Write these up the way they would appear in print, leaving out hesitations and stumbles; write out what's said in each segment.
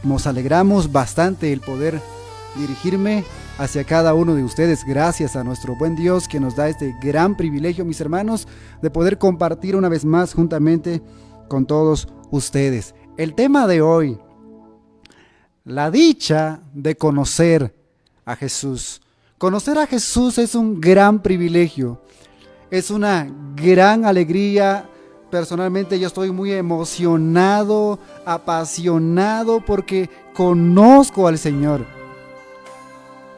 Nos alegramos bastante el poder dirigirme hacia cada uno de ustedes, gracias a nuestro buen Dios que nos da este gran privilegio, mis hermanos, de poder compartir una vez más juntamente con todos ustedes. El tema de hoy: la dicha de conocer a Jesús. Conocer a Jesús es un gran privilegio, es una gran alegría. Personalmente yo estoy muy emocionado, apasionado porque conozco al Señor.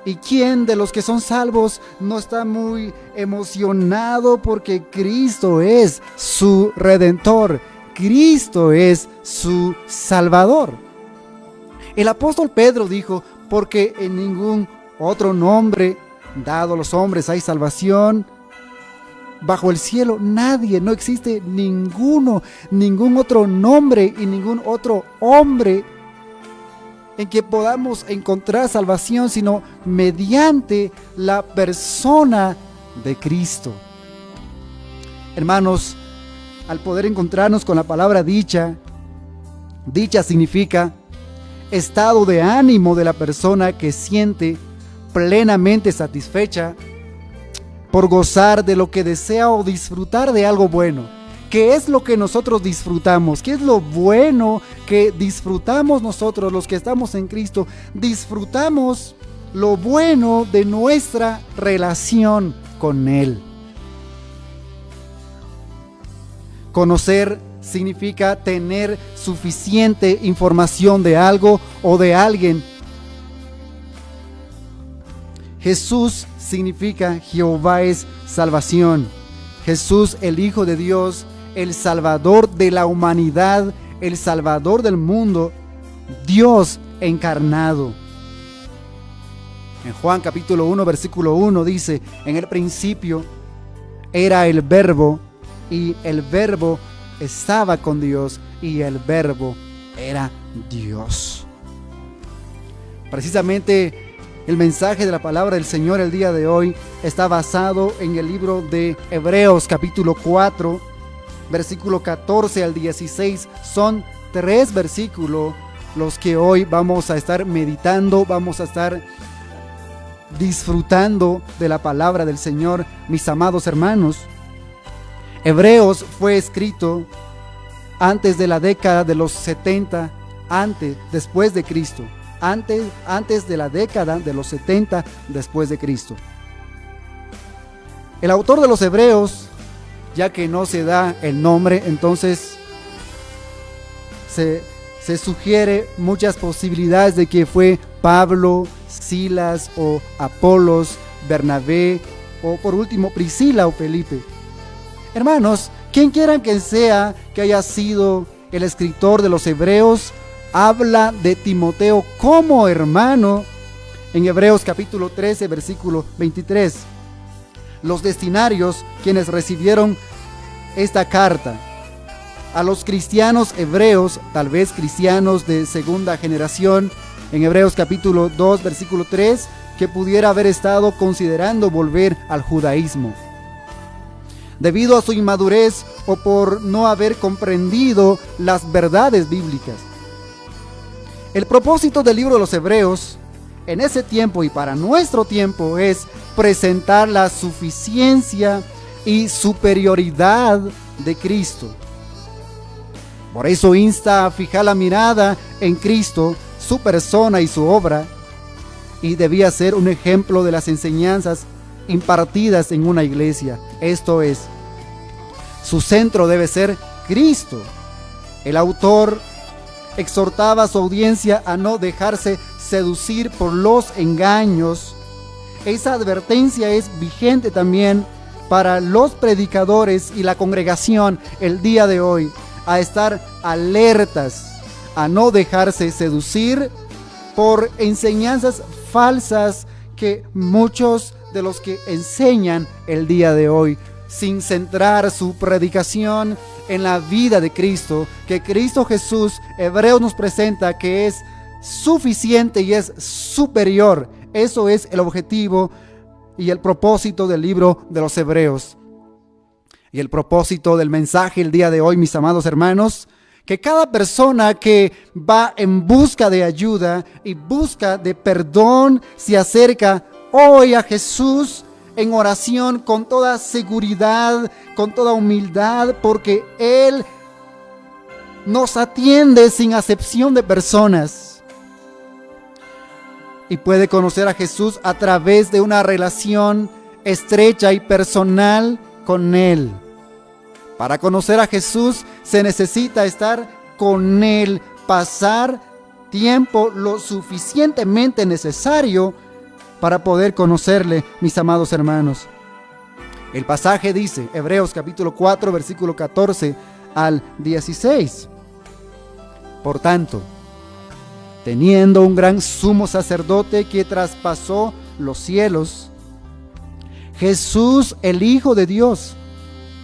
¿Y quién de los que son salvos no está muy emocionado porque Cristo es su Redentor? Cristo es su Salvador. El apóstol Pedro dijo: porque en ningún otro nombre dado a los hombres hay salvación bajo el cielo. Nadie, no existe ningún otro nombre y ningún otro hombre en que podamos encontrar salvación, sino mediante la persona de Cristo. Hermanos, al poder encontrarnos con la palabra dicha, dicha significa estado de ánimo de la persona que siente plenamente satisfecha por gozar de lo que desea o disfrutar de algo bueno. ¿Qué es lo que nosotros disfrutamos? ¿Qué es lo bueno que disfrutamos nosotros, los que estamos en Cristo? Disfrutamos lo bueno de nuestra relación con Él. Conocer significa tener suficiente información de algo o de alguien. Jesús significa Jehová es salvación. Jesús, el Hijo de Dios, el Salvador de la humanidad, el Salvador del mundo, Dios encarnado. En Juan capítulo 1, versículo 1 dice: en el principio era el Verbo, y el Verbo estaba con Dios, y el Verbo era Dios. Precisamente el mensaje de la palabra del Señor el día de hoy está basado en el libro de Hebreos capítulo 4, versículo 14 al 16. Son 3 versículos los que hoy vamos a estar meditando, vamos a estar disfrutando de la palabra del Señor, mis amados hermanos. Hebreos fue escrito antes de la década de los 70, después de Cristo. Antes de la década de los 70 después de Cristo. El autor de los Hebreos, ya que no se da el nombre, entonces se sugiere muchas posibilidades de que fue Pablo, Silas o Apolos, Bernabé o por último Priscila o Felipe. Hermanos, quien quiera que sea que haya sido el escritor de los Hebreos, habla de Timoteo como hermano en Hebreos capítulo 13, versículo 23. Los destinarios, quienes recibieron esta carta a los cristianos hebreos, tal vez cristianos de segunda generación, en Hebreos capítulo 2, versículo 3, que pudiera haber estado considerando volver al judaísmo, debido a su inmadurez o por no haber comprendido las verdades bíblicas. El propósito del libro de los Hebreos en ese tiempo y para nuestro tiempo es presentar la suficiencia y superioridad de Cristo. Por eso insta a fijar la mirada en Cristo, su persona y su obra, y debía ser un ejemplo de las enseñanzas impartidas en una iglesia. Esto es, su centro debe ser Cristo. El autor exhortaba a su audiencia a no dejarse seducir por los engaños. Esa advertencia es vigente también para los predicadores y la congregación el día de hoy, a estar alertas, a no dejarse seducir por enseñanzas falsas que muchos de los que enseñan el día de hoy, sin centrar su predicación en la vida de Cristo, que Cristo Jesús, Hebreos nos presenta que es suficiente y es superior. Eso es el objetivo y el propósito del libro de los Hebreos. Y el propósito del mensaje el día de hoy, mis amados hermanos, Que cada persona que va en busca de ayuda y busca de perdón se acerca hoy a Jesús en oración con toda seguridad, con toda humildad, porque Él nos atiende sin acepción de personas. Y puede conocer a Jesús a través de una relación estrecha y personal con Él. Para conocer a Jesús se necesita estar con Él, pasar tiempo lo suficientemente necesario para poder conocerle, mis amados hermanos. El pasaje dice, Hebreos capítulo 4, versículo 14 al 16. Por tanto, teniendo un gran sumo sacerdote que traspasó los cielos, Jesús, el Hijo de Dios.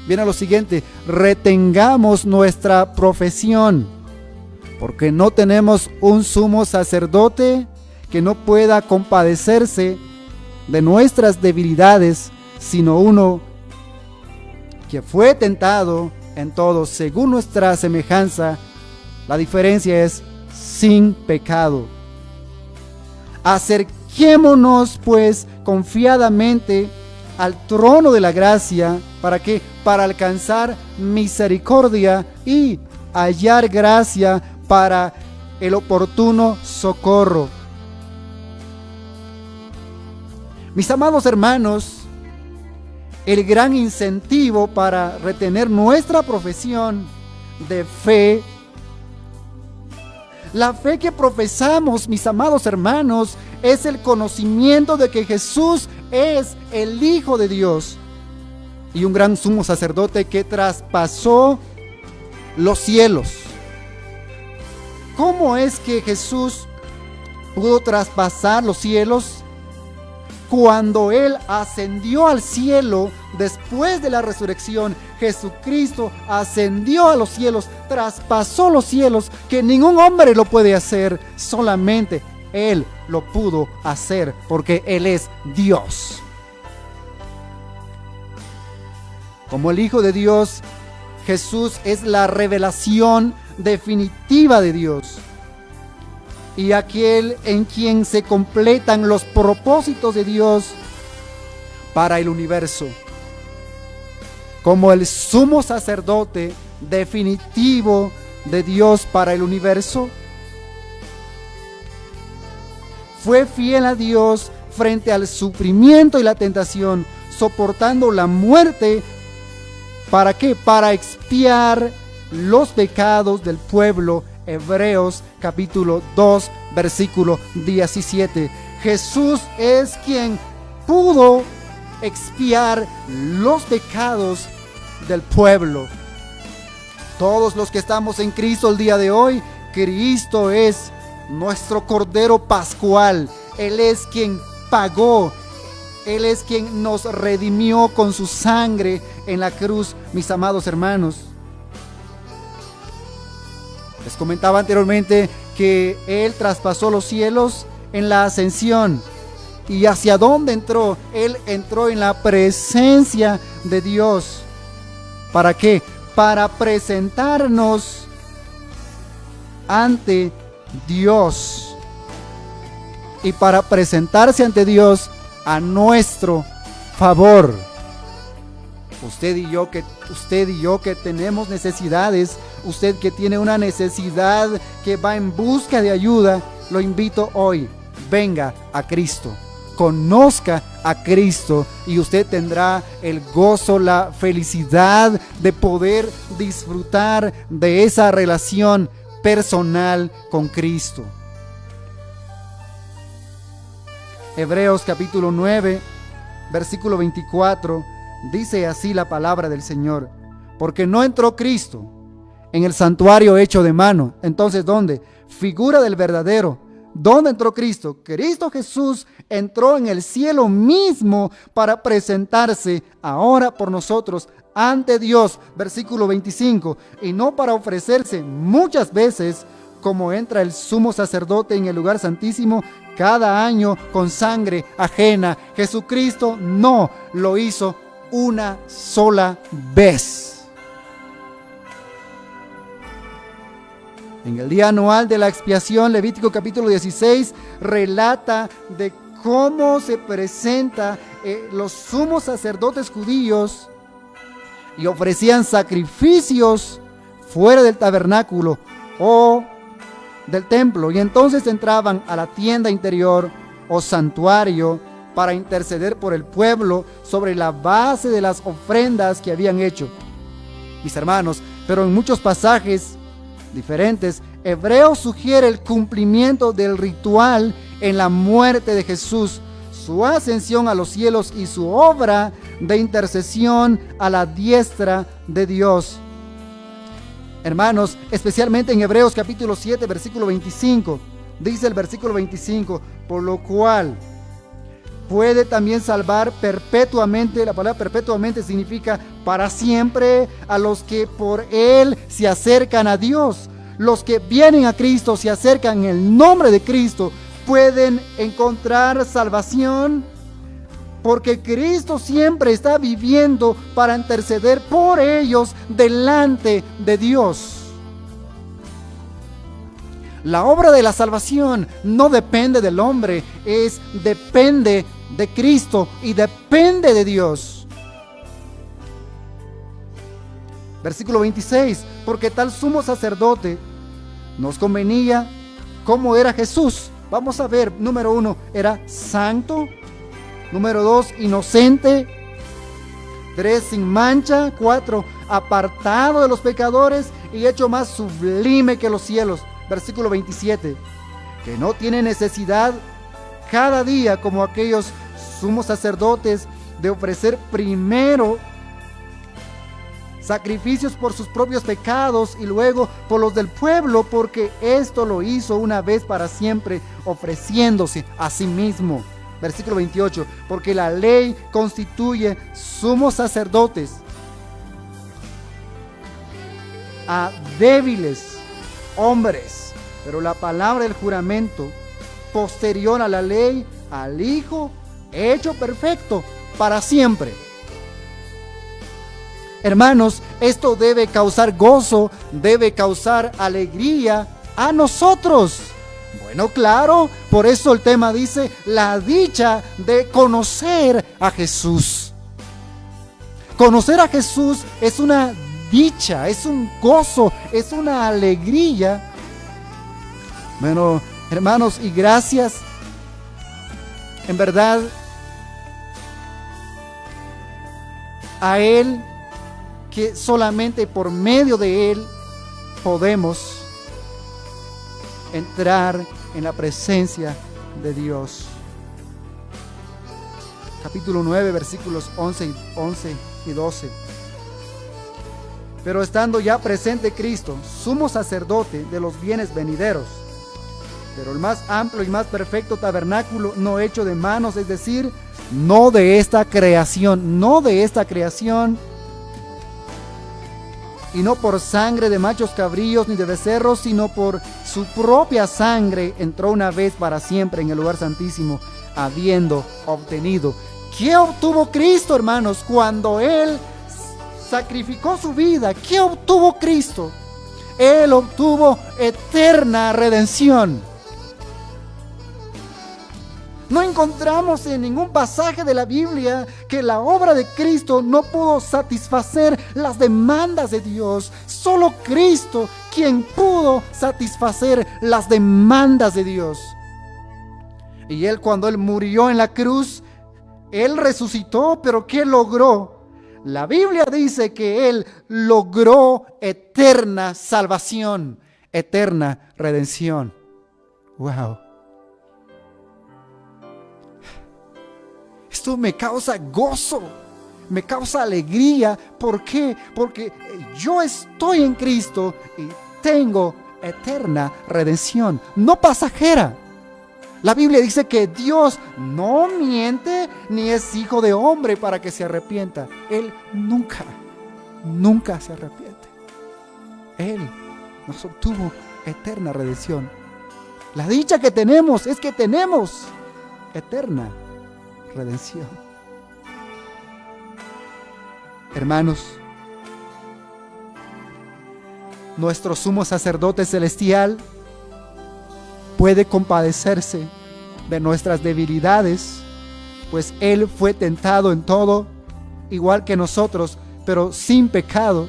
Viene lo siguiente: retengamos nuestra profesión, porque no tenemos un sumo sacerdote que no pueda compadecerse de nuestras debilidades, sino uno que fue tentado en todo según nuestra semejanza. La diferencia es sin pecado. Acerquémonos pues confiadamente al trono de la gracia. ¿Para qué? Para alcanzar misericordia y hallar gracia para el oportuno socorro. Mis amados hermanos, el gran incentivo para retener nuestra profesión de fe, la fe que profesamos, mis amados hermanos, es el conocimiento de que Jesús es el Hijo de Dios y un gran sumo sacerdote que traspasó los cielos. ¿Cómo es que Jesús pudo traspasar los cielos? Cuando Él ascendió al cielo después de la resurrección, Jesucristo ascendió a los cielos, traspasó los cielos, que ningún hombre lo puede hacer, solamente Él lo pudo hacer, porque Él es Dios. Como el Hijo de Dios, Jesús es la revelación definitiva de Dios y aquel en quien se completan los propósitos de Dios para el universo. Como el sumo sacerdote definitivo de Dios para el universo, fue fiel a Dios frente al sufrimiento y la tentación, soportando la muerte. ¿Para qué? Para expiar los pecados del pueblo. Hebreos capítulo 2, versículo 17. Jesús es quien pudo expiar los pecados del pueblo. Todos los que estamos en Cristo el día de hoy, Cristo es nuestro Cordero Pascual. Él es quien pagó, Él es quien nos redimió con su sangre en la cruz, mis amados hermanos. Les comentaba anteriormente que Él traspasó los cielos en la ascensión. ¿Y hacia dónde entró? Él entró en la presencia de Dios. ¿Para qué? Para presentarnos ante Dios. Y para presentarse ante Dios a nuestro favor. Usted y yo que tenemos necesidades, usted que tiene una necesidad, que va en busca de ayuda, lo invito hoy, venga a Cristo, conozca a Cristo y usted tendrá el gozo, la felicidad de poder disfrutar de esa relación personal con Cristo. Hebreos capítulo 9, versículo 24. Dice así la palabra del Señor: porque no entró Cristo en el santuario hecho de mano. Entonces, ¿dónde? Figura del verdadero. ¿Dónde entró Cristo? Cristo Jesús entró en el cielo mismo para presentarse ahora por nosotros ante Dios. Versículo 25. Y no para ofrecerse muchas veces, como entra el sumo sacerdote en el lugar santísimo cada año con sangre ajena. Jesucristo no lo hizo una sola vez. En el día anual de la expiación, Levítico capítulo 16 relata de cómo se presenta los sumos sacerdotes judíos y ofrecían sacrificios fuera del tabernáculo o del templo, y entonces entraban a la tienda interior o santuario para interceder por el pueblo sobre la base de las ofrendas que habían hecho. Mis hermanos, pero en muchos pasajes diferentes, Hebreos sugiere el cumplimiento del ritual en la muerte de Jesús, su ascensión a los cielos y su obra de intercesión a la diestra de Dios. Hermanos, especialmente en Hebreos capítulo 7, versículo 25, dice el versículo 25, por lo cual puede también salvar perpetuamente. La palabra perpetuamente significa para siempre a los que por Él se acercan a Dios. Los que vienen a Cristo, se acercan en el nombre de Cristo, pueden encontrar salvación, porque Cristo siempre está viviendo para interceder por ellos delante de Dios. La obra de la salvación no depende del hombre, depende de Cristo y depende de Dios. Versículo 26, porque tal sumo sacerdote nos convenía como era Jesús. Vamos a ver, número 1, era santo. Número 2, inocente. 3, sin mancha. 4, apartado de los pecadores y hecho más sublime que los cielos. Versículo 27, que no tiene necesidad cada día como aquellos sumos sacerdotes de ofrecer primero sacrificios por sus propios pecados y luego por los del pueblo, porque esto lo hizo una vez para siempre, ofreciéndose a sí mismo. Versículo 28, porque la ley constituye sumos sacerdotes a débiles hombres, pero la palabra del juramento posterior a la ley, al Hijo hecho perfecto para siempre. Hermanos, esto debe causar gozo, debe causar alegría a nosotros. Bueno, claro, por eso el tema dice la dicha de conocer a Jesús. Conocer a Jesús es una dicha, es un gozo, es una alegría. Bueno, hermanos, y gracias, en verdad, a Él, que solamente por medio de Él podemos entrar en la presencia de Dios. Capítulo 9, versículos 11 y 12. Pero estando ya presente Cristo, sumo sacerdote de los bienes venideros, pero el más amplio y más perfecto tabernáculo no hecho de manos, es decir, no de esta creación, y no por sangre de machos cabríos ni de becerros, sino por su propia sangre, entró una vez para siempre en el lugar santísimo, habiendo obtenido. ¿Qué obtuvo Cristo, hermanos, cuando Él sacrificó su vida? ¿Qué obtuvo Cristo? Él obtuvo eterna redención. No encontramos en ningún pasaje de la Biblia que la obra de Cristo no pudo satisfacer las demandas de Dios. Solo Cristo quien pudo satisfacer las demandas de Dios. Y Él, cuando Él murió en la cruz, Él resucitó, pero ¿qué logró? La Biblia dice que Él logró eterna salvación, eterna redención. ¡Wow! Esto me causa gozo, me causa alegría. ¿Por qué? Porque yo estoy en Cristo y tengo eterna redención, no pasajera. La Biblia dice que Dios no miente ni es hijo de hombre para que se arrepienta. Él nunca se arrepiente. Él nos obtuvo eterna redención. La dicha que tenemos es que tenemos eterna redención. Hermanos, nuestro sumo sacerdote celestial, puede compadecerse de nuestras debilidades, pues Él fue tentado en todo, igual que nosotros, pero sin pecado.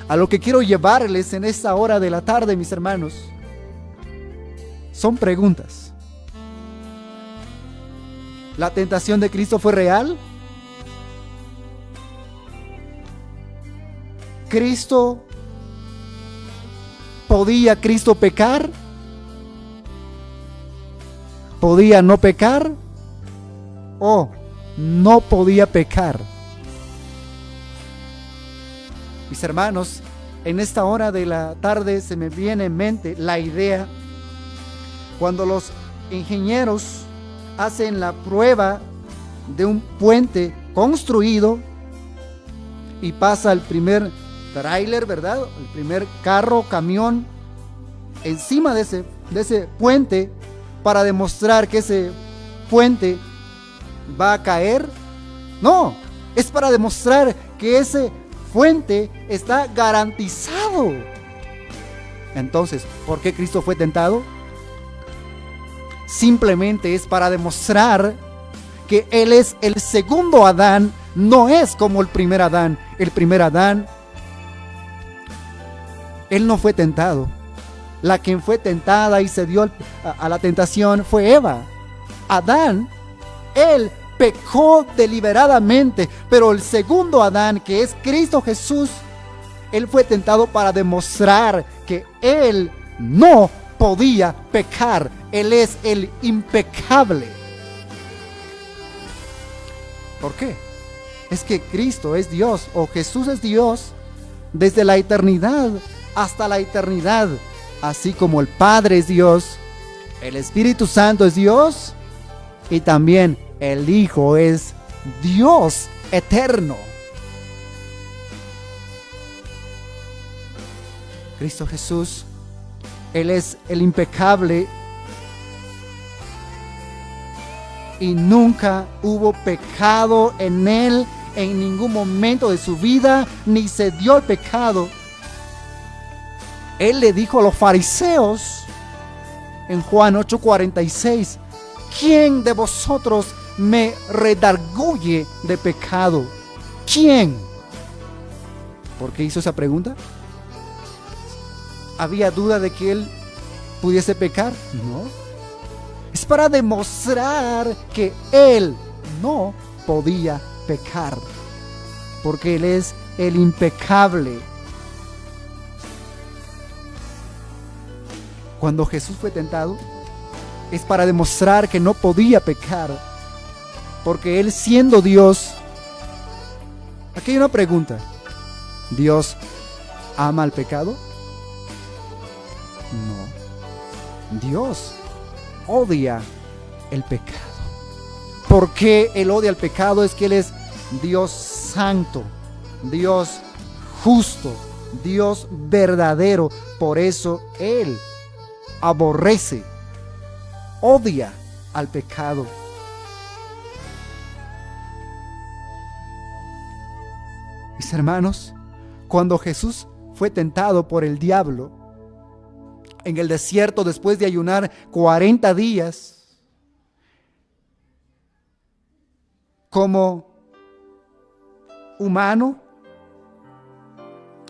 A lo que quiero llevarles en esta hora de la tarde, mis hermanos, son preguntas. ¿La tentación de Cristo fue real? ¿Podía Cristo pecar? ¿Podía no pecar? ¿O no podía pecar? Mis hermanos, en esta hora de la tarde se me viene en mente la idea cuando los ingenieros hacen la prueba de un puente construido y pasa el primer tráiler, ¿verdad? El primer carro, camión encima de ese puente para demostrar que ese puente va a caer. No, es para demostrar que ese puente está garantizado. Entonces, ¿por qué Cristo fue tentado? Simplemente es para demostrar que Él es el segundo Adán, no es como el primer Adán. El primer Adán, él no fue tentado. La quien fue tentada y se dio a la tentación fue Eva. Adán, él pecó deliberadamente, pero el segundo Adán, que es Cristo Jesús, él fue tentado para demostrar que él no podía pecar. Él es el impecable. ¿Por qué? Es que Cristo es Dios, o Jesús es Dios desde la eternidad hasta la eternidad. Así como el Padre es Dios, el Espíritu Santo es Dios y también el Hijo es Dios eterno. Cristo Jesús, Él es el impecable y nunca hubo pecado en Él en ningún momento de su vida, ni se dio el pecado. Él le dijo a los fariseos en Juan 8:46, ¿quién de vosotros me redarguye de pecado? ¿Quién? ¿Por qué hizo esa pregunta? ¿Había duda de que él pudiese pecar? No. Es para demostrar que él no podía pecar, porque él es el impecable. Cuando Jesús fue tentado, es para demostrar que no podía pecar, porque él siendo Dios. Aquí hay una pregunta: ¿Dios ama el pecado? No. Dios odia el pecado. ¿Por qué él odia el pecado? Es que él es Dios santo, Dios justo, Dios verdadero. Por eso él aborrece, odia al pecado. Mis hermanos, cuando Jesús fue tentado por el diablo en el desierto después de ayunar 40 días, como humano,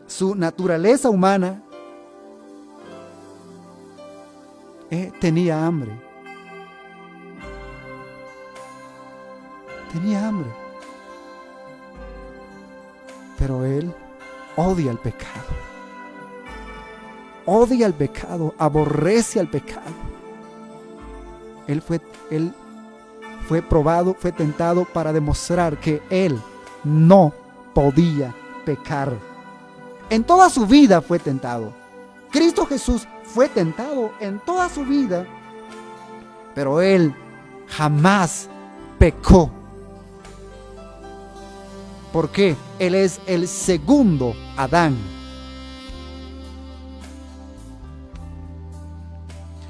su naturaleza humana, tenía hambre. Tenía hambre. Pero él odia el pecado. Odia el pecado, aborrece al pecado. Él fue probado, fue tentado para demostrar que él no podía pecar. En toda su vida fue tentado. Cristo Jesús fue tentado en toda su vida, pero él jamás pecó. ¿Por qué? Él es el segundo Adán.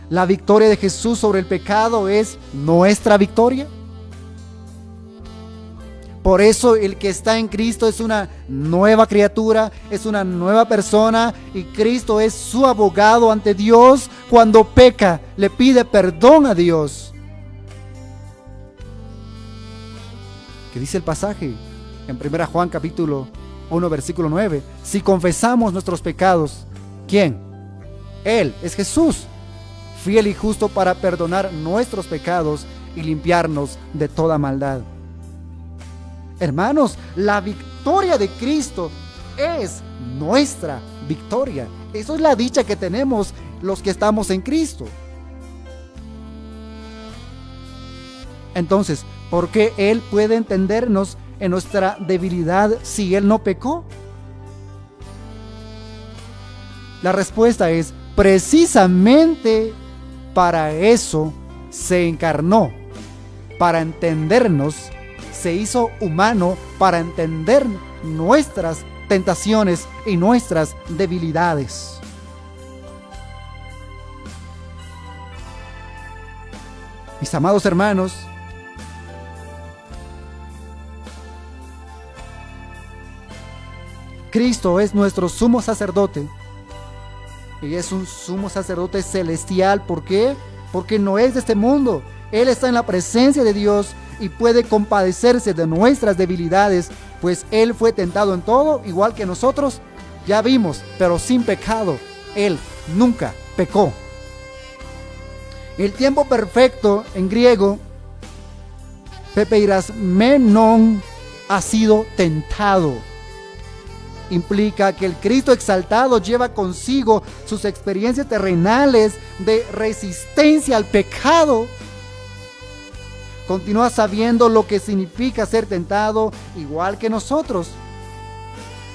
La victoria de Jesús sobre el pecado es nuestra victoria. Por eso el que está en Cristo es una nueva criatura, es una nueva persona, y Cristo es su abogado ante Dios. Cuando peca, le pide perdón a Dios. ¿Qué dice el pasaje? En 1 Juan capítulo 1 versículo 9. Si confesamos nuestros pecados, ¿quién? Él, es Jesús, fiel y justo para perdonar nuestros pecados y limpiarnos de toda maldad. Hermanos, la victoria de Cristo es nuestra victoria. Eso es la dicha que tenemos los que estamos en Cristo. Entonces, ¿por qué Él puede entendernos en nuestra debilidad si Él no pecó? La respuesta es: precisamente para eso se encarnó, para entendernos. Se hizo humano para entender nuestras tentaciones y nuestras debilidades. Mis amados hermanos, Cristo es nuestro sumo sacerdote, y es un sumo sacerdote celestial. ¿Por qué? Porque no es de este mundo. Él está en la presencia de Dios y puede compadecerse de nuestras debilidades, pues Él fue tentado en todo, igual que nosotros. Ya vimos, pero sin pecado. Él nunca pecó. El tiempo perfecto en griego, pepeirasmenon, ha sido tentado. Implica que el Cristo exaltado lleva consigo sus experiencias terrenales de resistencia al pecado. Continúa sabiendo lo que significa ser tentado, igual que nosotros.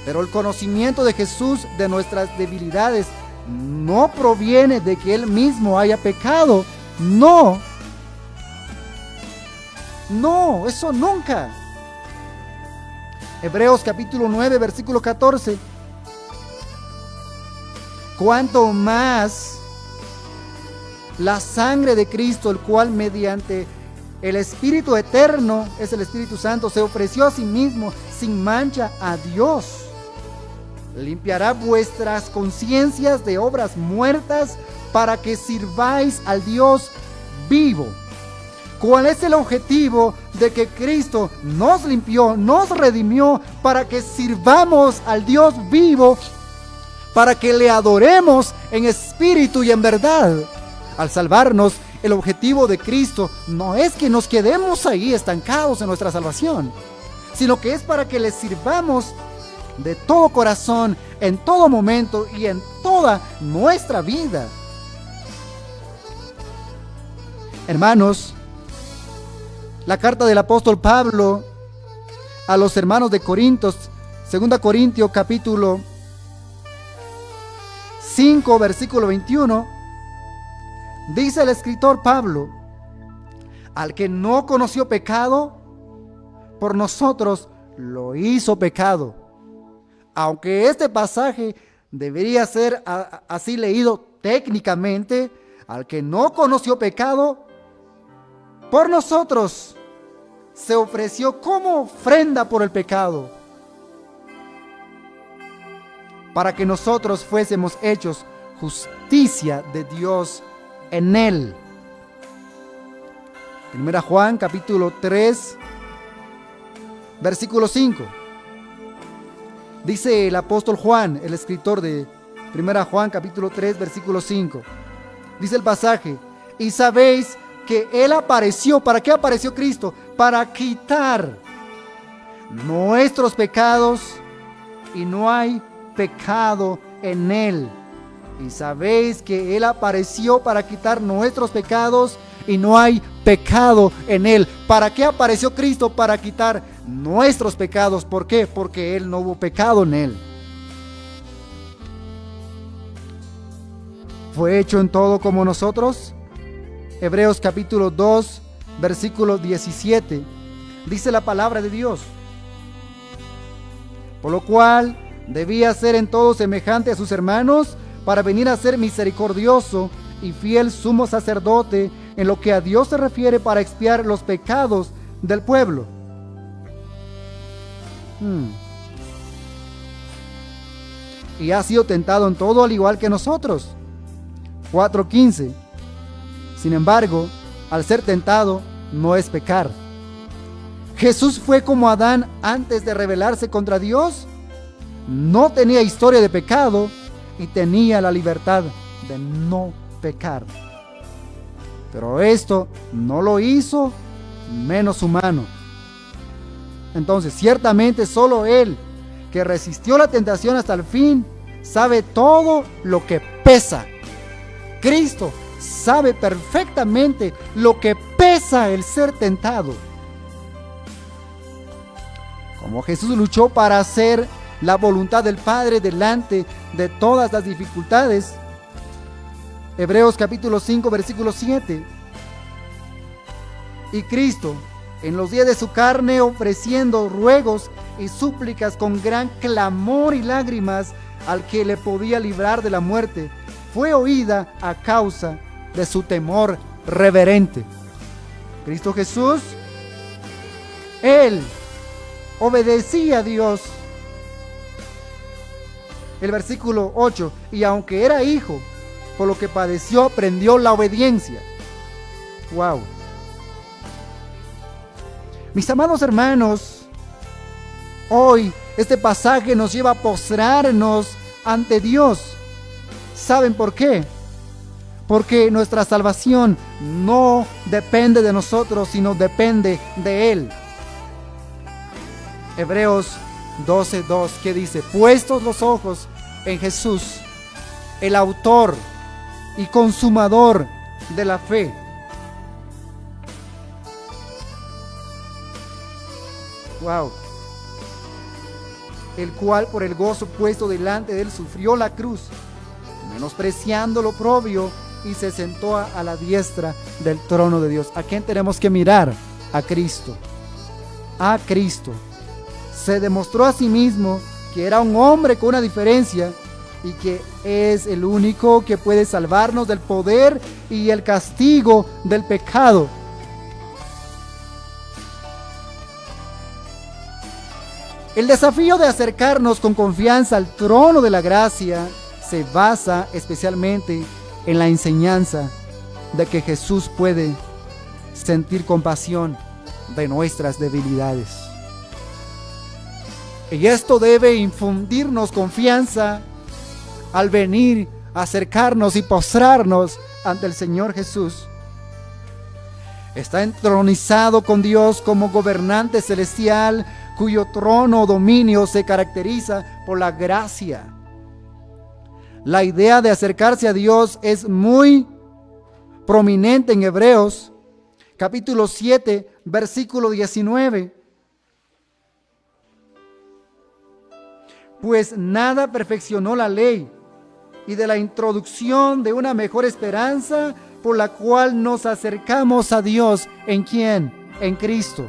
Pero el conocimiento de Jesús de nuestras debilidades no proviene de que Él mismo haya pecado. No, eso nunca. Hebreos capítulo 9, versículo 14. Cuanto más la sangre de Cristo, el cual mediante el Espíritu eterno, es el Espíritu Santo, se ofreció a sí mismo sin mancha a Dios, limpiará vuestras conciencias de obras muertas para que sirváis al Dios vivo. ¿Cuál es el objetivo de que Cristo nos limpió, nos redimió? Para que sirvamos al Dios vivo, para que le adoremos en espíritu y en verdad. Al salvarnos, el objetivo de Cristo no es que nos quedemos ahí estancados en nuestra salvación, sino que es para que le sirvamos de todo corazón, en todo momento y en toda nuestra vida. Hermanos, la carta del apóstol Pablo a los hermanos de Corintios, 2 Corintios capítulo 5, versículo 21, dice el escritor Pablo: al que no conoció pecado, por nosotros lo hizo pecado. Aunque este pasaje debería ser así leído técnicamente, al que no conoció pecado, por nosotros se ofreció como ofrenda por el pecado, para que nosotros fuésemos hechos justicia de Dios en Él. 1 Juan capítulo 3, versículo 5. Dice el apóstol Juan, el escritor de 1 Juan capítulo 3, versículo 5. Dice el pasaje: y sabéis que Él apareció. ¿Para qué apareció Cristo? Para quitar nuestros pecados, y no hay pecado en Él. Y sabéis que Él apareció para quitar nuestros pecados, y no hay pecado en Él. ¿Para qué apareció Cristo? Para quitar nuestros pecados. ¿Por qué? Porque Él no hubo pecado en Él. ¿Fue hecho en todo como nosotros? Hebreos capítulo 2, versículo 17. Dice la palabra de Dios: por lo cual debía ser en todo semejante a sus hermanos, para venir a ser misericordioso y fiel sumo sacerdote en lo que a Dios se refiere, para expiar los pecados del pueblo. Y ha sido tentado en todo al igual que nosotros. 4:15. Sin embargo, al ser tentado, no es pecar. Jesús fue como Adán antes de rebelarse contra Dios. No tenía historia de pecado y tenía la libertad de no pecar. Pero esto no lo hizo menos humano. Entonces, ciertamente solo Él, que resistió la tentación hasta el fin, sabe todo lo que pesa. Cristo sabe perfectamente lo que pesa el ser tentado. Como Jesús luchó para hacer la voluntad del Padre delante de todas las dificultades. Hebreos capítulo 5, versículo 7. Y Cristo, en los días de su carne, ofreciendo ruegos y súplicas con gran clamor y lágrimas al que le podía librar de la muerte, fue oída a causa de su temor reverente. Cristo Jesús, Él obedecía a Dios. El versículo 8, y aunque era hijo, por lo que padeció, aprendió la obediencia. Wow. Mis amados hermanos, hoy este pasaje nos lleva a postrarnos ante Dios. ¿Saben por qué? Porque nuestra salvación no depende de nosotros, sino depende de Él. Hebreos 12:2, que dice: puestos los ojos en Jesús, el autor y consumador de la fe. Wow. El cual por el gozo puesto delante de él sufrió la cruz, menospreciando lo oprobio, y se sentó a la diestra del trono de Dios. ¿A quién tenemos que mirar? A Cristo. A Cristo. Se demostró a sí mismo que era un hombre con una diferencia y que es el único que puede salvarnos del poder y el castigo del pecado. El desafío de acercarnos con confianza al trono de la gracia se basa especialmente en la enseñanza de que Jesús puede sentir compasión de nuestras debilidades. Y esto debe infundirnos confianza al venir, acercarnos y postrarnos ante el Señor Jesús. Está entronizado con Dios como gobernante celestial, cuyo trono o dominio se caracteriza por la gracia. La idea de acercarse a Dios es muy prominente en Hebreos, capítulo 7, versículo 19. Pues nada perfeccionó la ley, y de la introducción de una mejor esperanza por la cual nos acercamos a Dios. ¿En quién? En Cristo.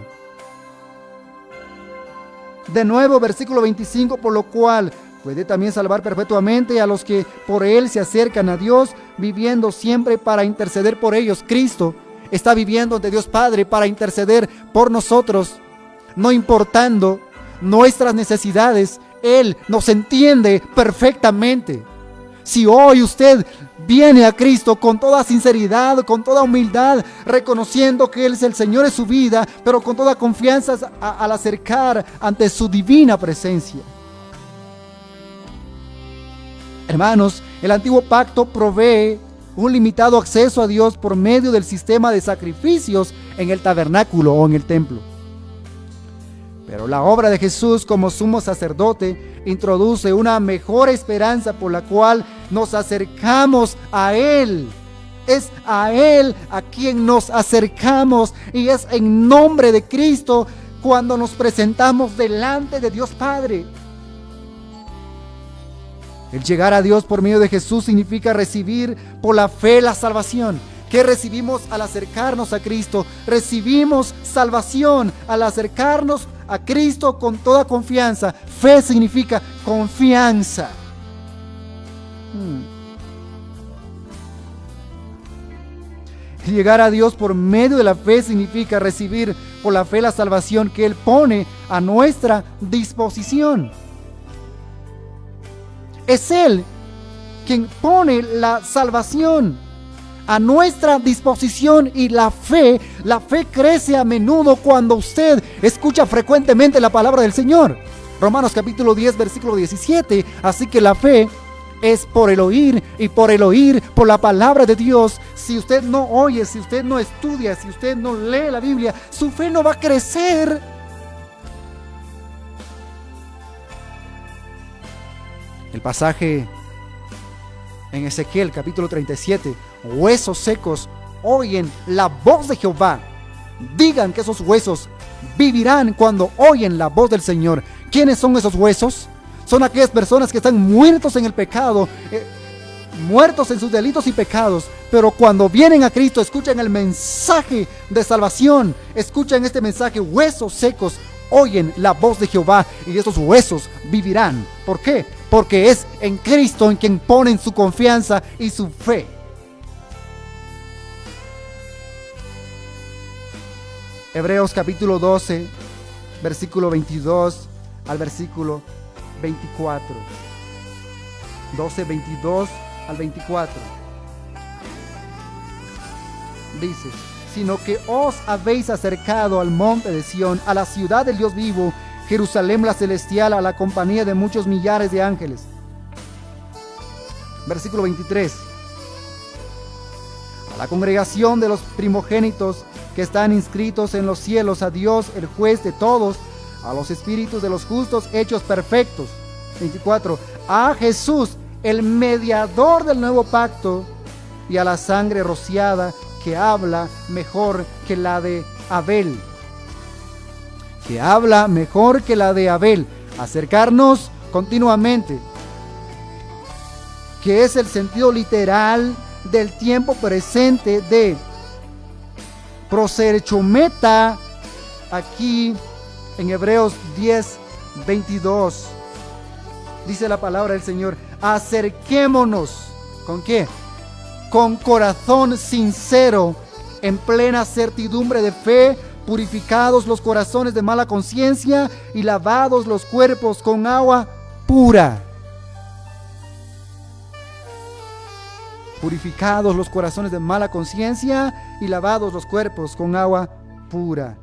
De nuevo, versículo 25, por lo cual puede también salvar perpetuamente a los que por Él se acercan a Dios, viviendo siempre para interceder por ellos. Cristo está viviendo ante Dios Padre para interceder por nosotros, no importando nuestras necesidades. Él nos entiende perfectamente. Si hoy usted viene a Cristo con toda sinceridad, con toda humildad, reconociendo que Él es el Señor de su vida, pero con toda confianza al acercar ante su divina presencia. Hermanos, el antiguo pacto provee un limitado acceso a Dios por medio del sistema de sacrificios en el tabernáculo o en el templo. Pero la obra de Jesús como sumo sacerdote introduce una mejor esperanza por la cual nos acercamos a Él. Es a Él a quien nos acercamos, y es en nombre de Cristo cuando nos presentamos delante de Dios Padre. El llegar a Dios por medio de Jesús significa recibir por la fe la salvación. ¿Qué recibimos al acercarnos a Cristo? Recibimos salvación al acercarnos a Cristo con toda confianza. Fe significa confianza. Llegar a Dios por medio de la fe significa recibir por la fe la salvación que Él pone a nuestra disposición. Es Él quien pone la salvación a nuestra disposición, y la fe crece a menudo cuando usted escucha frecuentemente la palabra del Señor. Romanos capítulo 10, versículo 17. Así que la fe es por el oír, y por el oír por la palabra de Dios. Si usted no oye, si usted no estudia, si usted no lee la Biblia, su fe no va a crecer. El pasaje en Ezequiel capítulo 37: huesos secos oyen la voz de Jehová. Digan que esos huesos vivirán cuando oyen la voz del Señor. ¿Quiénes son esos huesos? Son aquellas personas que están muertos en el pecado, muertos en sus delitos y pecados, pero cuando vienen a Cristo escuchan el mensaje de salvación, escuchan este mensaje. Huesos secos oyen la voz de Jehová, y esos huesos vivirán. ¿Por qué? Porque es en Cristo en quien ponen su confianza y su fe. Hebreos capítulo 12, versículo 22 al versículo 24. 12, 22 al 24. Dice: sino que os habéis acercado al monte de Sión, a la ciudad del Dios vivo, Jerusalén la celestial, a la compañía de muchos millares de ángeles. Versículo 23. A la congregación de los primogénitos que están inscritos en los cielos, a Dios, el juez de todos, a los espíritus de los justos hechos perfectos. 24. A Jesús, el mediador del nuevo pacto, y a la sangre rociada, que habla mejor que la de Abel. Que habla mejor que la de Abel. Acercarnos continuamente, que es el sentido literal del tiempo presente de proserchometa, aquí en Hebreos 10, 22. Dice la palabra del Señor: acerquémonos. ¿Con qué? Con corazón sincero, en plena certidumbre de fe, purificados los corazones de mala conciencia y lavados los cuerpos con agua pura. Purificados los corazones de mala conciencia y lavados los cuerpos con agua pura.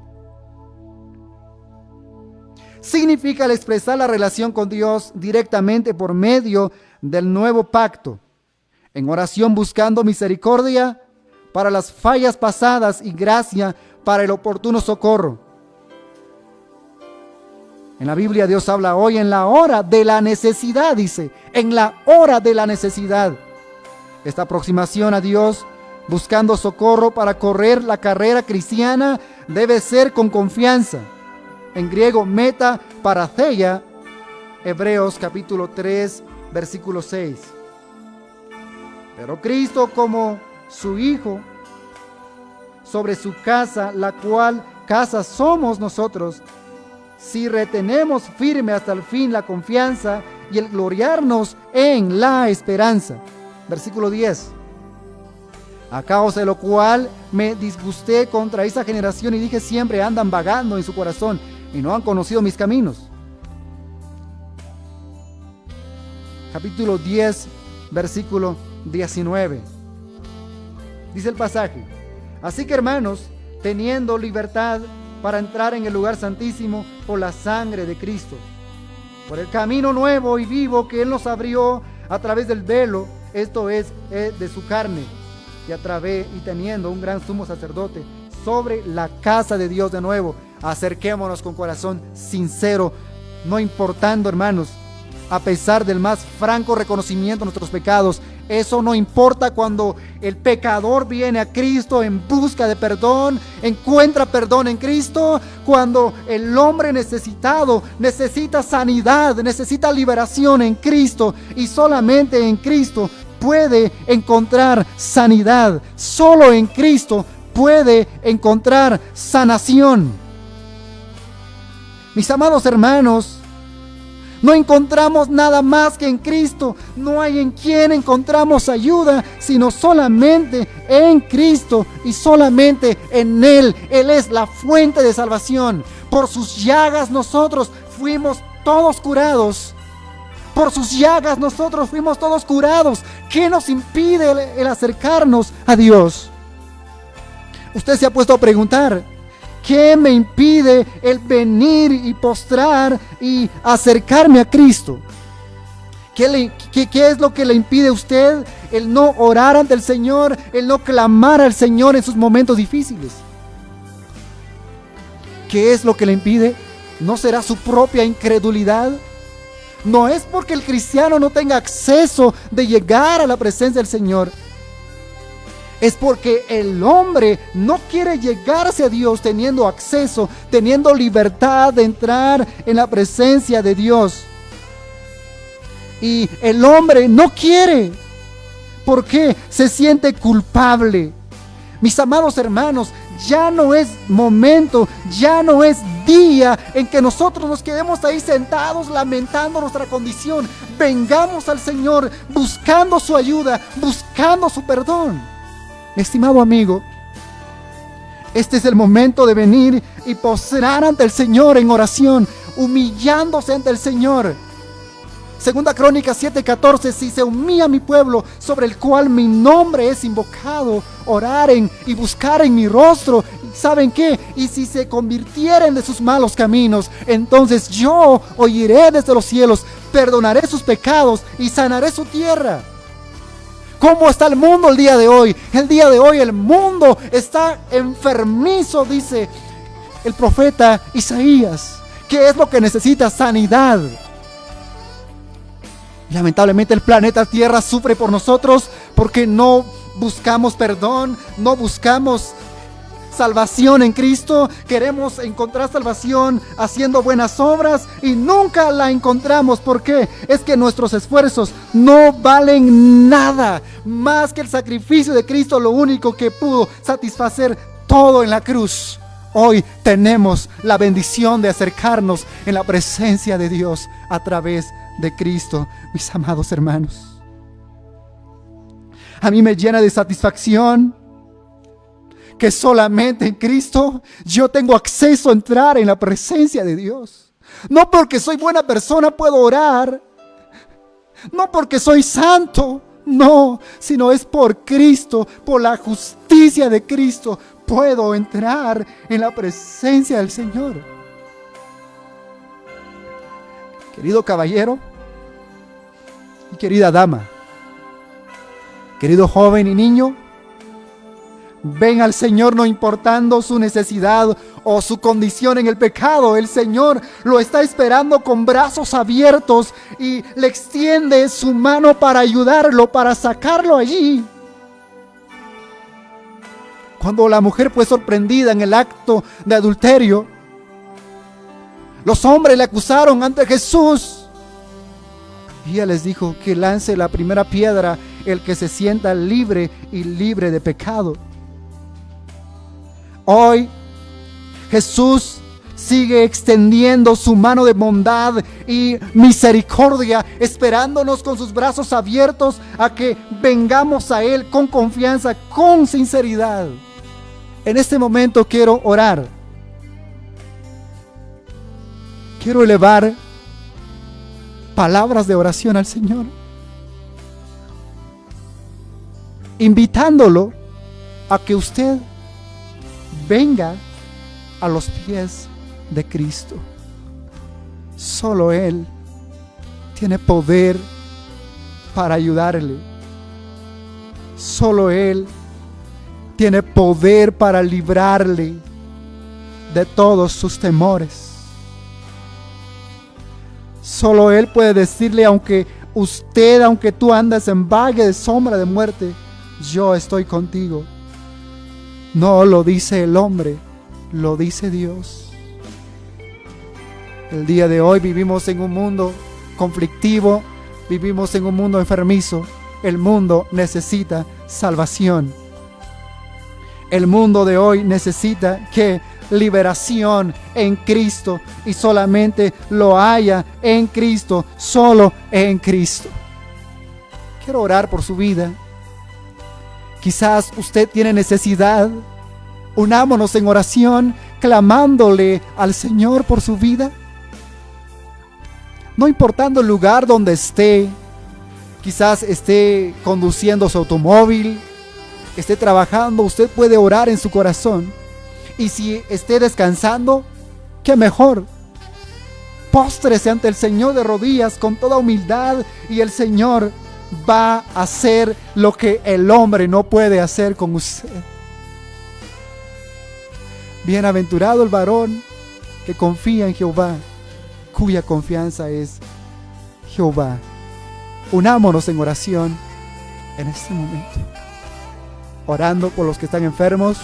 Significa el expresar la relación con Dios directamente por medio del nuevo pacto, en oración buscando misericordia para las fallas pasadas y gracia para el oportuno socorro. En la Biblia Dios habla hoy en la hora de la necesidad, dice, en la hora de la necesidad. Esta aproximación a Dios buscando socorro para correr la carrera cristiana debe ser con confianza. En griego, meta paratheia, Hebreos capítulo 3, versículo 6. Pero Cristo, como su Hijo, sobre su casa, la cual casa somos nosotros, si retenemos firme hasta el fin la confianza y el gloriarnos en la esperanza. Versículo 10. A causa de lo cual me disgusté contra esa generación y dije: siempre andan vagando en su corazón y no han conocido mis caminos. Capítulo 10, versículo 19. Dice el pasaje: así que, hermanos, teniendo libertad para entrar en el lugar santísimo por la sangre de Cristo, por el camino nuevo y vivo que Él nos abrió a través del velo, esto es de su carne, y teniendo un gran sumo sacerdote sobre la casa de Dios. De nuevo, acerquémonos con corazón sincero, no importando, hermanos, a pesar del más franco reconocimiento de nuestros pecados. Eso no importa cuando el pecador viene a Cristo en busca de perdón, encuentra perdón en Cristo. Cuando el hombre necesitado necesita sanidad, necesita liberación en Cristo, y solamente en Cristo puede encontrar sanidad. Solo en Cristo puede encontrar sanación. Mis amados hermanos, No encontramos nada más que en Cristo. No hay en quien encontramos ayuda, sino solamente en Cristo y solamente en Él. Él es la fuente de salvación. Por sus llagas nosotros fuimos todos curados. Por sus llagas nosotros fuimos todos curados. ¿Qué nos impide el acercarnos a Dios? Usted se ha puesto a preguntar, ¿qué me impide el venir y postrar y acercarme a Cristo? ¿Qué es lo que le impide a usted el no orar ante el Señor, el no clamar al Señor en sus momentos difíciles? ¿Qué es lo que le impide? ¿No será su propia incredulidad? No es porque el cristiano no tenga acceso de llegar a la presencia del Señor. Es porque el hombre no quiere llegar hacia Dios teniendo acceso, teniendo libertad de entrar en la presencia de Dios. Y el hombre no quiere. ¿Por qué? Se siente culpable. Mis amados hermanos, ya no es momento, ya no es día en que nosotros nos quedemos ahí sentados lamentando nuestra condición. Vengamos al Señor buscando su ayuda, buscando su perdón. Mi estimado amigo, este es el momento de venir y postrar ante el Señor en oración, humillándose ante el Señor. Segunda Crónicas 7:14, si se humilla mi pueblo sobre el cual mi nombre es invocado, oraren y buscaren mi rostro, ¿saben qué? Y si se convirtieren de sus malos caminos, entonces yo oiré desde los cielos, perdonaré sus pecados y sanaré su tierra. ¿Cómo está el mundo el día de hoy? El día de hoy el mundo está enfermizo, dice el profeta Isaías. ¿Qué es lo que necesita? Sanidad. Lamentablemente el planeta Tierra sufre por nosotros porque no buscamos perdón, no buscamos salvación en Cristo. Queremos encontrar salvación haciendo buenas obras y nunca la encontramos. ¿Por qué? Es que nuestros esfuerzos no valen nada más que el sacrificio de Cristo, lo único que pudo satisfacer todo en la cruz. Hoy tenemos la bendición de acercarnos en la presencia de Dios a través de Cristo. Mis amados hermanos, a mí me llena de satisfacción que solamente en Cristo yo tengo acceso a entrar en la presencia de Dios. No porque soy buena persona puedo orar, no porque soy santo, no, sino es por Cristo, por la justicia de Cristo puedo entrar en la presencia del Señor. Querido caballero y querida dama, querido joven y niño, ven al Señor no importando su necesidad o su condición en el pecado. El Señor lo está esperando con brazos abiertos y le extiende su mano para ayudarlo, para sacarlo allí. Cuando la mujer fue sorprendida en el acto de adulterio, los hombres le acusaron ante Jesús. Y ella les dijo que lance la primera piedra el que se sienta libre y libre de pecado. Hoy Jesús sigue extendiendo su mano de bondad y misericordia, esperándonos con sus brazos abiertos a que vengamos a Él con confianza, con sinceridad. En este momento quiero orar. Quiero elevar palabras de oración al Señor, invitándolo a que usted venga a los pies de Cristo. Solo Él tiene poder para ayudarle. Solo Él tiene poder para librarle de todos sus temores. Solo Él puede decirle, aunque tú andas en valle de sombra de muerte, yo estoy contigo. No lo dice el hombre, lo dice Dios. El día de hoy vivimos en un mundo conflictivo, vivimos en un mundo enfermizo. El mundo necesita salvación. El mundo de hoy necesita que liberación en Cristo y solamente lo haya en Cristo, solo en Cristo. Quiero orar por su vida. Quizás usted tiene necesidad. Unámonos en oración, clamándole al Señor por su vida. No importando el lugar donde esté, quizás esté conduciendo su automóvil, esté trabajando, usted puede orar en su corazón. Y si esté descansando, qué mejor. Póstrese ante el Señor de rodillas con toda humildad y el Señor va a hacer lo que el hombre no puede hacer con usted. Bienaventurado el varón que confía en Jehová, cuya confianza es Jehová. Unámonos en oración en este momento, orando por los que están enfermos,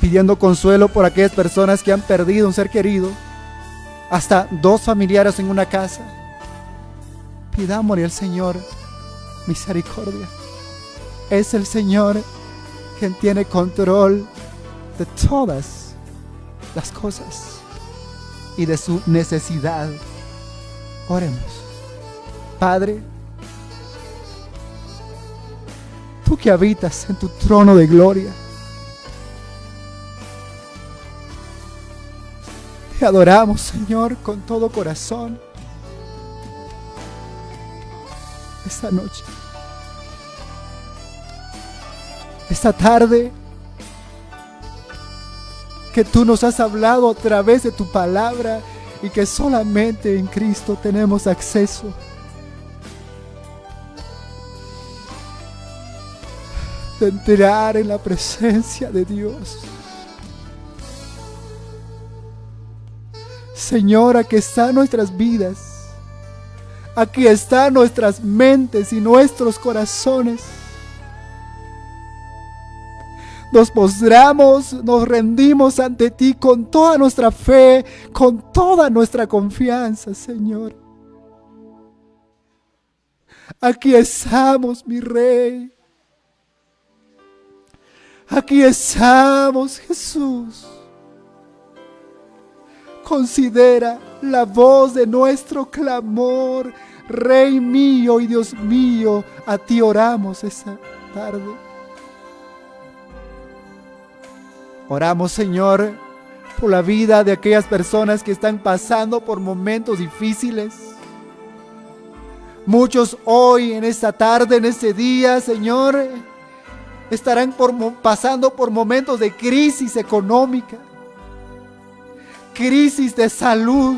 pidiendo consuelo por aquellas personas que han perdido un ser querido, hasta 2 familiares en una casa. Pidámosle al Señor misericordia. Es el Señor quien tiene control de todas las cosas y de su necesidad. Oremos. Padre, tú que habitas en tu trono de gloria, te adoramos, Señor, con todo corazón esta noche, esta tarde, que tú nos has hablado a través de tu palabra y que solamente en Cristo tenemos acceso. De entrar en la presencia de Dios. Señor, aquí están nuestras vidas. Aquí están nuestras mentes y nuestros corazones. Nos postramos, nos rendimos ante ti con toda nuestra fe, con toda nuestra confianza, Señor. Aquí estamos, mi Rey. Aquí estamos, Jesús. Considera la voz de nuestro clamor, Rey mío y Dios mío. A ti oramos esta tarde. Oramos, Señor, por la vida de aquellas personas que están pasando por momentos difíciles. Muchos hoy, en esta tarde, en este día, Señor, estarán pasando por momentos de crisis económica, crisis de salud.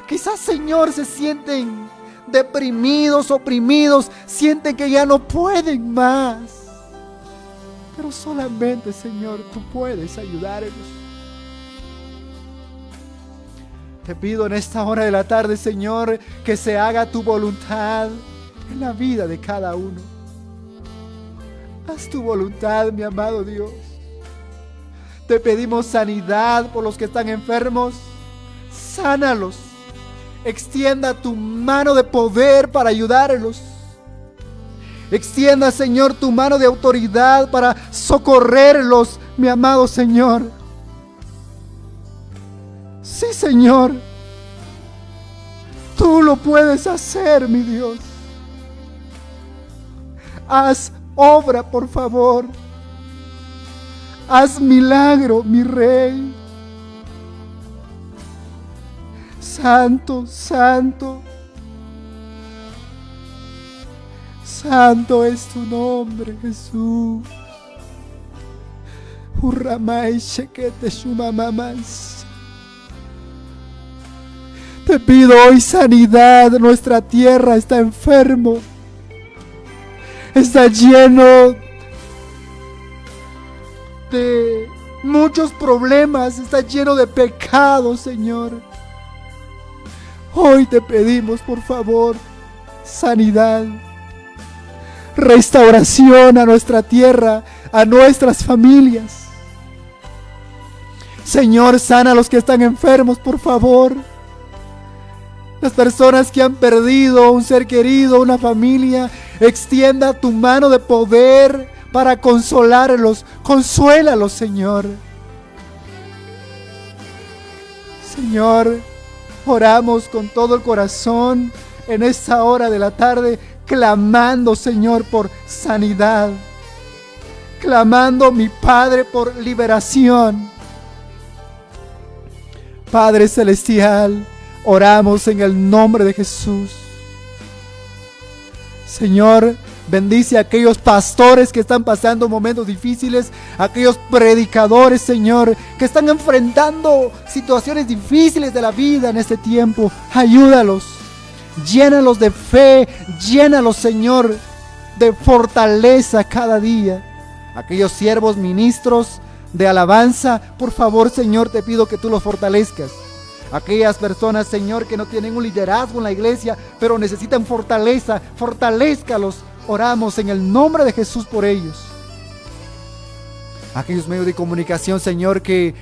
Quizás, Señor, se sienten deprimidos, oprimidos, sienten que ya no pueden más. Pero solamente, Señor, tú puedes ayudarlos. Te pido en esta hora de la tarde, Señor, que se haga tu voluntad en la vida de cada uno. Haz tu voluntad, mi amado Dios. Te pedimos sanidad por los que están enfermos. Sánalos. Extienda tu mano de poder para ayudarlos. Extienda, Señor, tu mano de autoridad para socorrerlos, mi amado Señor. Sí, Señor. Tú lo puedes hacer, mi Dios. Haz obra, por favor. Haz milagro, mi Rey. Santo, santo. Santo es tu nombre, Jesús. Te pido hoy sanidad. Nuestra tierra está enfermo. Está lleno de muchos problemas. Está lleno de pecados, Señor. Hoy te pedimos, por favor, sanidad. Restauración a nuestra tierra, a nuestras familias. Señor, sana a los que están enfermos, por favor. Las personas que han perdido un ser querido, una familia, extienda tu mano de poder para consolarlos. Consuélalos, Señor. Señor, oramos con todo el corazón en esta hora de la tarde, clamando, Señor, por sanidad. Clamando, mi Padre, por liberación. Padre Celestial, oramos en el nombre de Jesús. Señor, bendice a aquellos pastores que están pasando momentos difíciles, aquellos predicadores, Señor, que están enfrentando situaciones difíciles de la vida en este tiempo. Ayúdalos, llénalos de fe, llénalos, Señor, de fortaleza cada día. Aquellos siervos ministros de alabanza, por favor, Señor, te pido que tú los fortalezcas. Aquellas personas, Señor, que no tienen un liderazgo en la iglesia, pero necesitan fortaleza, fortalézcalos. Oramos en el nombre de Jesús por ellos. Aquellos medios de comunicación, Señor, que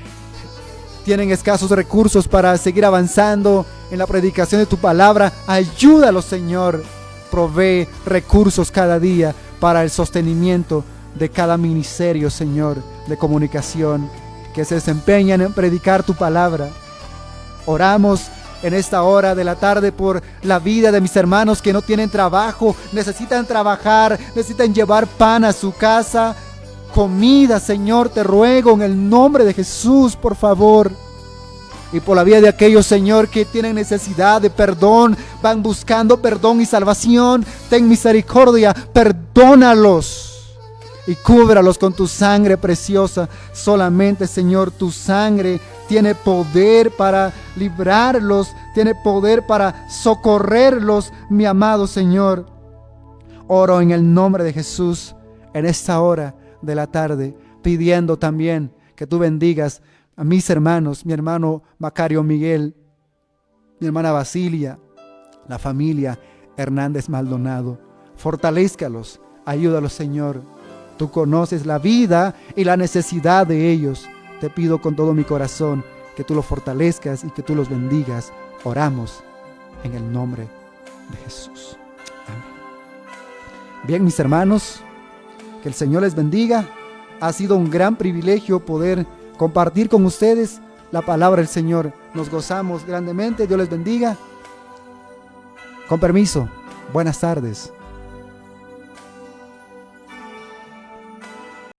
tienen escasos recursos para seguir avanzando en la predicación de tu palabra, ayúdalos, Señor. Provee recursos cada día para el sostenimiento de cada ministerio, Señor, de comunicación que se desempeñan en predicar tu palabra. Oramos en esta hora de la tarde por la vida de mis hermanos que no tienen trabajo, necesitan trabajar, necesitan llevar pan a su casa, comida, Señor, te ruego en el nombre de Jesús, por favor. Y por la vida de aquellos, Señor, que tienen necesidad de perdón, van buscando perdón y salvación, ten misericordia, perdónalos. Y cúbralos con tu sangre preciosa. Solamente, Señor, tu sangre tiene poder para librarlos, tiene poder para socorrerlos, mi amado Señor. Oro en el nombre de Jesús en esta hora de la tarde, pidiendo también que tú bendigas a mis hermanos, mi hermano Macario Miguel, mi hermana Basilia, la familia Hernández Maldonado. Fortalézcalos, ayúdalos, Señor. Tú conoces la vida y la necesidad de ellos. Te pido con todo mi corazón que tú los fortalezcas y que tú los bendigas. Oramos en el nombre de Jesús. Amén. Bien, mis hermanos, que el Señor les bendiga. Ha sido un gran privilegio poder compartir con ustedes la palabra del Señor. Nos gozamos grandemente. Dios les bendiga. Con permiso. Buenas tardes.